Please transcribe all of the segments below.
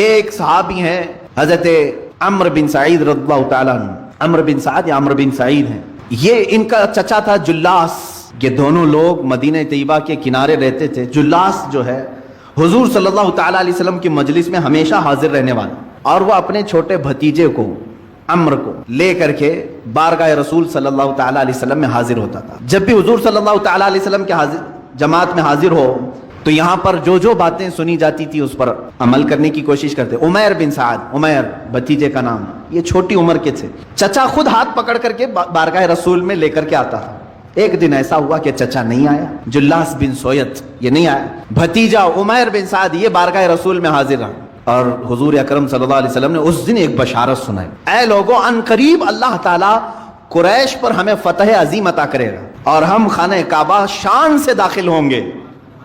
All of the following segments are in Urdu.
ایک صحابی ہیں حضرت عمر بن سعید رضی اللہ تعالیٰ عنہ، عمر بن سعد یا عمر بن سعید ہیں، یہ ان کا چچا تھا جلاس۔ یہ دونوں لوگ مدینہ طیبہ کے کنارے رہتے تھے۔ جلاس جو ہے حضور صلی اللہ تعالیٰ علیہ وسلم کی مجلس میں ہمیشہ حاضر رہنے والا، اور وہ اپنے چھوٹے بھتیجے کو عمر کو لے کر کے بارگاہ رسول صلی اللہ تعالیٰ علیہ وسلم میں حاضر ہوتا تھا۔ جب بھی حضور صلی اللہ تعالیٰ علیہ وسلم کے جماعت میں حاضر ہو تو یہاں پر جو باتیں سنی جاتی تھی اس پر عمل کرنے کی کوشش کرتے۔ عمیر بن سعد، عمیر بھتیجے کا نام، یہ چھوٹی عمر کے تھے۔ چچا خود ہاتھ پکڑ کر کے بارگاہ رسول میں لے کر کے آتا تھا۔ ایک دن ایسا ہوا کہ چچا نہیں آیا، جلاس بن سویت یہ نہیں آیا، بھتیجا عمیر بن سعد یہ بارگاہ رسول میں حاضر رہا، اور حضور اکرم صلی اللہ علیہ وسلم نے اس دن ایک بشارت سنائی، اے لوگوں، ان قریب اللہ تعالیٰ قریش پر ہمیں فتح عظیم عطا کرے گا اور ہم خانہ کعبہ شان سے داخل ہوں گے۔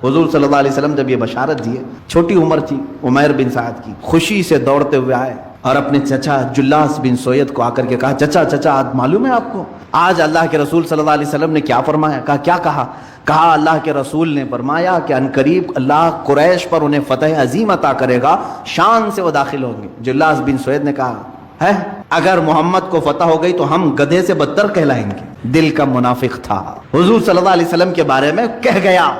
حضور صلی اللہ علیہ وسلم جب یہ بشارت دیے، چھوٹی عمر تھی عمیر بن سعد کی، خوشی سے دوڑتے ہوئے آئے اور اپنے چچا جلاس بن سویت کو آ کر کے کہا، چچا آج معلوم ہے آپ کو آج اللہ کے رسول صلی اللہ علیہ وسلم نے کیا فرمایا؟ کہا اللہ کے رسول نے فرمایا کہ ان قریب اللہ قریش پر انہیں فتح عظیم عطا کرے گا، شان سے وہ داخل ہوں گے۔ جلاس بن سویت نے کہا ہے اگر محمد کو فتح ہو گئی تو ہم گدھے سے بدتر کہلائیں گے۔ دل کا منافق تھا، حضور صلی اللہ علیہ وسلم کے بارے میں کہہ گیا،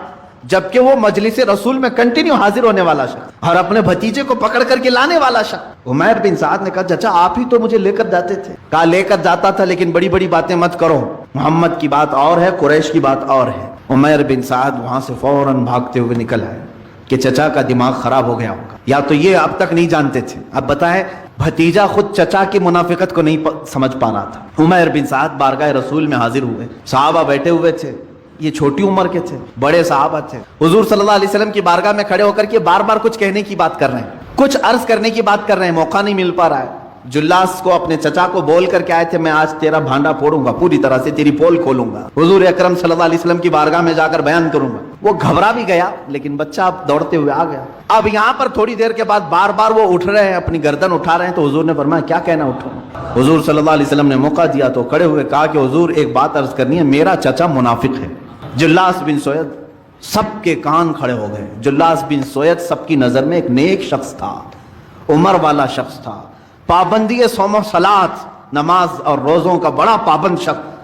جبکہ وہ مجلس رسول میں کنٹینیو حاضر ہونے والا شخص اور اپنے بھتیجے کو پکڑ کر کے لانے والا شخص۔ عمیر بن سعد نے کہا، چچا آپ ہی تو مجھے لے کر جاتے تھے۔ کہا لے کر جاتا تھا لیکن بڑی بڑی باتیں مت کرو، محمد کی بات اور ہے، قریش کی بات اور ہے۔ عمیر بن سعد وہاں سے فوراً بھاگتے ہوئے نکل آئے کہ چچا کا دماغ خراب ہو گیا ہوگا، یا تو یہ اب تک نہیں جانتے تھے۔ اب بتائیں، بھتیجا خود چچا کی منافقت کو نہیں سمجھ پا رہا تھا۔ عمیر بن سعد بارگاہ رسول میں حاضر ہوئے، صحابہ بیٹھے ہوئے تھے، یہ چھوٹی عمر کے تھے، بڑے صحابہ تھے، حضور صلی اللہ علیہ وسلم کی بارگاہ میں کھڑے ہو کر کے بار بار کچھ کہنے کی بات کر رہے ہیں، کچھ عرض کرنے کی بات کر رہے ہیں، موقع نہیں مل پا رہا ہے۔ جلاس کو اپنے چچا کو بول کر کے آئے تھے، میں آج تیرا بھانڈا پھوڑوں گا، پوری طرح سے تیری پول کھولوں گا، حضور اکرم صلی اللہ علیہ وسلم کی بارگاہ میں جا کر بیان کروں گا۔ وہ گھبرا بھی گیا لیکن بچہ اب دوڑتے ہوئے آ گیا۔ اب یہاں پر تھوڑی دیر کے بعد بار بار وہ اٹھ رہے ہیں، اپنی گردن اٹھا رہے ہیں، تو حضور نے فرمایا کیا کہنا اٹھو؟ حضور صلی اللہ علیہ وسلم نے موقع دیا تو کھڑے ہوئے کہا کہ حضور ایک بات عرض کرنی ہے، میرا چچا منافق ہے۔ جلاس بن سویت، سب کے کان کھڑے ہو گئے۔ جلاس بن سویت سب کی نظر میں ایک نیک شخص تھا، عمر والا شخص تھا، پابندی صوم و صلات، نماز اور روزوں کا بڑا پابند شخص۔